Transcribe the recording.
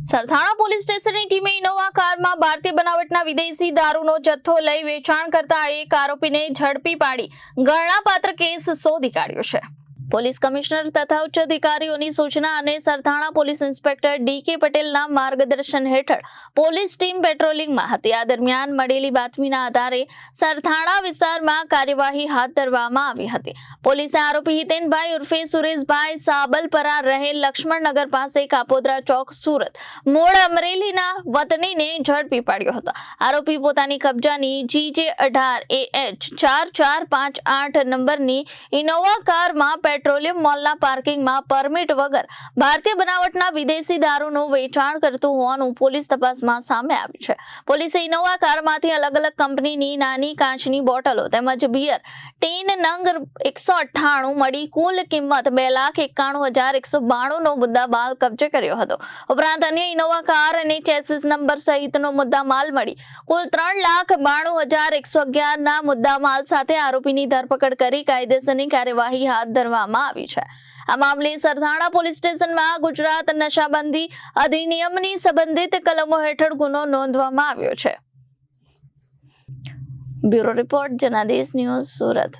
Sarthana police સ્ટેશનની ટીમે Innova કારમાં ભારતીય બનાવટના વિદેશી દારૂનો જથ્થો લઈ વેચાણ કરતા એક આરોપીને ઝડપી પાડી ગણનાપાત્ર કેસ શોધી કાઢ્યો છે। પોલીસ કમિશનર તથા ઉચ્ચ અધિકારીઓની સૂચના અને સરથાણા પોલીસ ઇન્સ્પેક્ટર ડી.કે. પટેલના માર્ગદર્શન હેઠળ પોલીસ ટીમ પેટ્રોલિંગમાં હતી। આ દરમિયાન મળેલી બાતમીના આધારે સરથાણા વિસ્તારમાં કાર્યવાહી હાથ ધરવામાં આવી હતી। પોલીસે આરોપી હિતેનભાઈ ઉર્ફે સુરેશભાઈ સાબલપરા રહેલ લક્ષ્મણનગર પાસે કાપોદ્રા ચોક સુરત મૂળ અમરેલીના વતનીને ઝડપી પાડ્યો હતો। આરોપી પોતાની કબજાની GJ18AH 4458 નંબરની ઇનોવા કારમાં પેટ્રોલિયમ મોલના પાર્કિંગમાં પરમિટ વગર ભારતીય બનાવટના વિદેશી દારૂનું વેચાણ કરતું હોવાનું પોલીસ તપાસમાં સામે આવ્યું છે। પોલીસે ઇનોવા કારમાંથી અલગ અલગ કંપનીની નાની કાચની બોટલો તેમજ બિયર ટીન નંગ 198 મળી કુલ કિંમત 2,91,192 નો મુદ્દામાલ કબજે કર્યો હતો। ઉપરાંત અન્ય ઇનોવા કાર અને ચેસિસ નંબર સહિતનો મુદ્દામાલ મળી કુલ 3,92,111 ના મુદ્દામાલ સાથે આરોપીની ધરપકડ કરી કાયદેસરની કાર્યવાહી હાથ ધરવામાં આવી છે। આ મામલે સરથાણા પોલીસ સ્ટેશનમાં ગુજરાત નશાબંધી અધિનિયમની સંબંધિત કલમો હેઠળ ગુનો નોંધવામાં આવ્યો છે। Bureau report Janadesh news Surat.